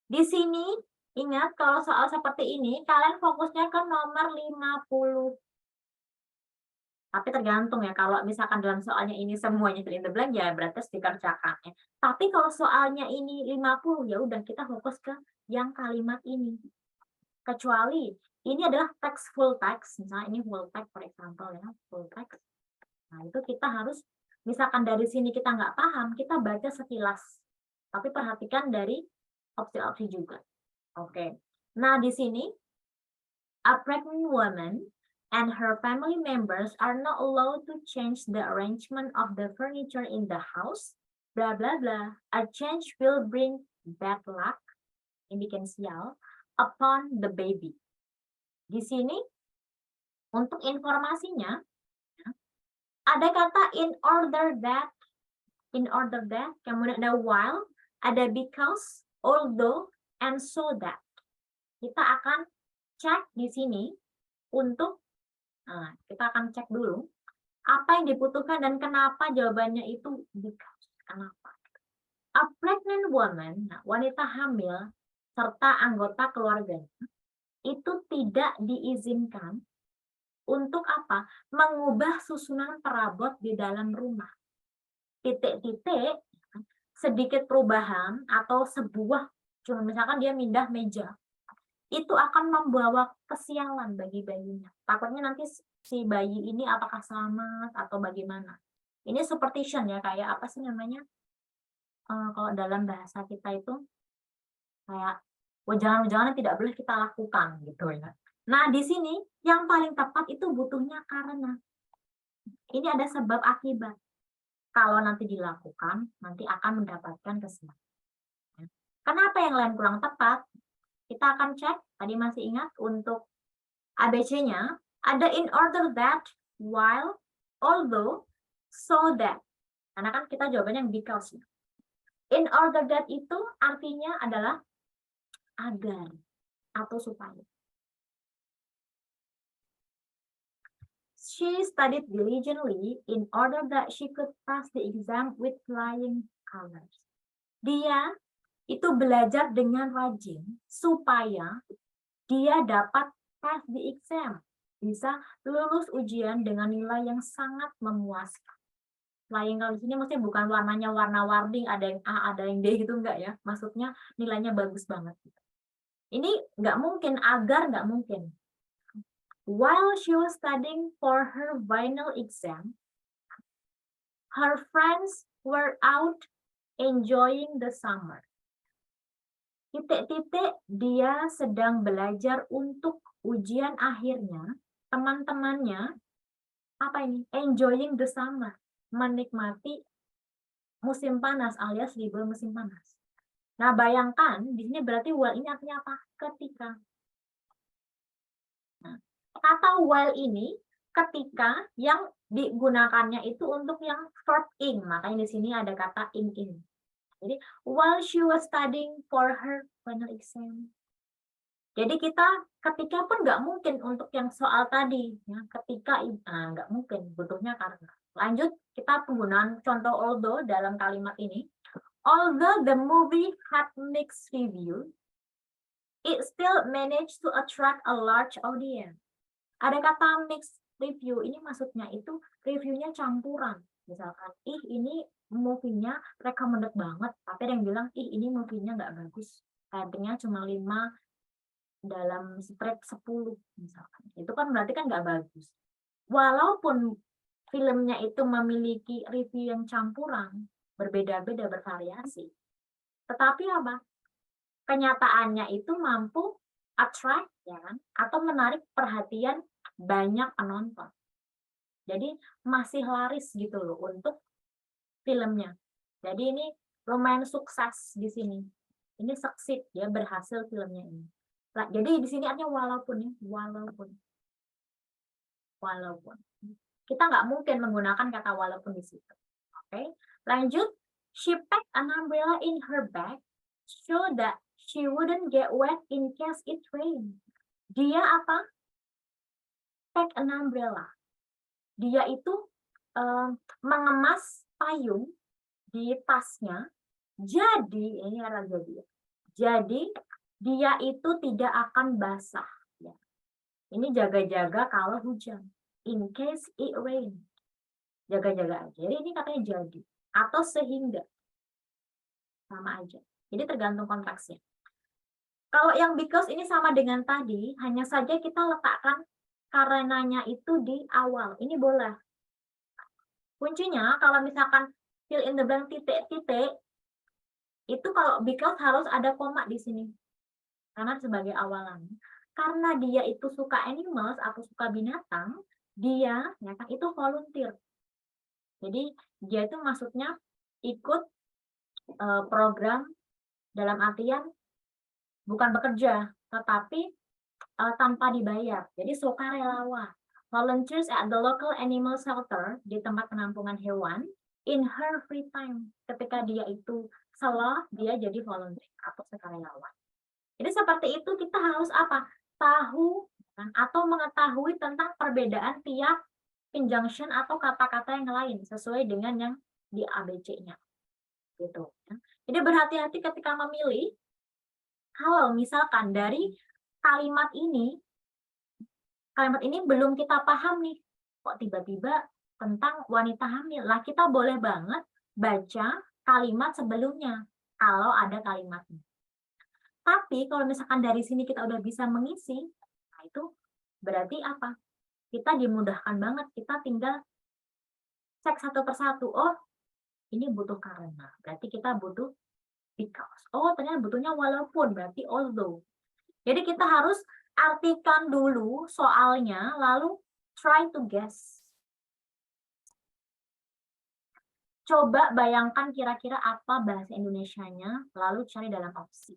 Di sini ingat kalau soal seperti ini kalian fokusnya ke nomor 50. Tapi tergantung ya, kalau misalkan dalam soalnya ini semuanya fill in the blank, ya berarti harus dikerjakan ya. Tapi kalau soalnya ini 50, ya udah kita fokus ke yang kalimat ini. Kecuali ini adalah text full text, misalnya ini full text for example ya, full text. Nah, itu kita harus, misalkan dari sini kita nggak paham, kita baca sekilas. Tapi perhatikan dari opsi-opsi juga. Oke. Nah, di sini a pregnant woman and her family members are not allowed to change the arrangement of the furniture in the house. Blah blah blah. A change will bring bad luck, ini bikin sial, upon the baby. Di sini untuk informasinya ada kata in order that, kemudian ada while, ada because, although, and so that. Kita akan cek di sini untuk, nah, kita akan cek dulu apa yang dibutuhkan dan kenapa jawabannya itu because. Kenapa? A pregnant woman, nah, wanita hamil, serta anggota keluarganya, itu tidak diizinkan untuk apa? Mengubah susunan perabot di dalam rumah. Titik-titik, sedikit perubahan atau sebuah, cuma misalkan dia pindah meja, itu akan membawa kesialan bagi bayinya. Takutnya nanti si bayi ini apakah selamat atau bagaimana. Ini superstition ya, kayak apa sih namanya? Kalau dalam bahasa kita itu kayak jangan-jangan tidak boleh kita lakukan gitu ya. Nah, di sini yang paling tepat itu butuhnya karena. Ini ada sebab akibat. Kalau nanti dilakukan, nanti akan mendapatkan kesialan. Kenapa yang lain kurang tepat? Kita akan cek, tadi masih ingat untuk ABC-nya, ada in order that, while, although, so that. Karena kan kita jawabannya yang because. In order that itu artinya adalah agar atau supaya. She studied diligently in order that she could pass the exam with flying colors. Dia itu belajar dengan rajin supaya dia dapat pass the exam, bisa lulus ujian dengan nilai yang sangat memuaskan. Flying colors ini maksudnya bukan warnanya warna-warni, ada yang A, ada yang D gitu, enggak ya. Maksudnya nilainya bagus banget. Ini nggak mungkin, agar nggak mungkin. While she was studying for her final exam, her friends were out enjoying the summer. Titik-titik dia sedang belajar untuk ujian akhirnya, teman-temannya apa ini? Enjoying the summer, menikmati musim panas alias libur musim panas. Nah, bayangkan di sini berarti while ini artinya apa? Ketika. Nah, kata while ini ketika yang digunakannya itu untuk yang verb in, makanya di sini ada kata in. Jadi while she was studying for her final exam. Jadi kita ketika pun nggak mungkin untuk yang soal tadi, ya, ketika nggak mungkin, butuhnya karena. Lanjut, kita penggunaan contoh although dalam kalimat ini. Although the movie had mixed review, it still managed to attract a large audience. Ada kata mixed review, ini maksudnya itu reviewnya campuran. Misalkan, ini movie-nya recommended banget, tapi ada yang bilang, ini movie-nya nggak bagus. Ratingnya cuma 5 dalam spread 10 misalkan. Itu kan berarti kan nggak bagus. Walaupun filmnya itu memiliki review yang campuran, berbeda-beda, bervariasi, tetapi apa? Kenyataannya itu mampu attract ya kan? Atau menarik perhatian banyak penonton. Jadi masih laris gitu loh untuk filmnya. Jadi ini lumayan sukses di sini. Ini succeed ya, berhasil filmnya ini. Jadi di sini artinya walaupun ya, walaupun. Kita nggak mungkin menggunakan kata walaupun di situ. Oke, lanjut. She packed an umbrella in her bag so that she wouldn't get wet in case it rained. Dia apa? Pack an umbrella. Dia itu mengemas payung di tasnya. Jadi ini adalah jadi. Jadi dia itu tidak akan basah. Ya. Ini jaga-jaga kalau hujan. In case it rain. Jaga-jaga aja. Jadi ini katanya jadi. Atau sehingga. Sama aja. Jadi tergantung konteksnya. Kalau yang because ini sama dengan tadi, hanya saja kita letakkan karenanya itu di awal. Ini boleh. Kuncinya kalau misalkan fill in the blank titik-titik, itu kalau because harus ada koma di sini. Karena sebagai awalan. Karena dia itu suka animals atau suka binatang, dia ya kan itu volunteer. Jadi dia itu maksudnya ikut program dalam artian bukan bekerja, tetapi tanpa dibayar. Jadi sukarelawan. Volunteers at the local animal shelter di tempat penampungan hewan in her free time. Ketika dia itu slow, dia jadi volunteer atau sukarelawan. Jadi seperti itu kita harus apa? Tahu kan? Atau mengetahui tentang perbedaan tiap conjunction atau kata-kata yang lain sesuai dengan yang di ABC-nya. Gitu. Jadi berhati-hati ketika memilih. Kalau misalkan dari kalimat ini belum kita paham nih, kok tiba-tiba tentang wanita hamil. Lah kita boleh banget baca kalimat sebelumnya kalau ada kalimatnya. Tapi kalau misalkan dari sini kita udah bisa mengisi, nah itu berarti apa? Kita dimudahkan banget, kita tinggal cek satu persatu. Oh, ini butuh karena, berarti kita butuh because. Oh, ternyata butuhnya walaupun, berarti although. Jadi kita harus artikan dulu soalnya, lalu try to guess. Coba bayangkan kira-kira apa bahasa Indonesianya, lalu cari dalam opsi.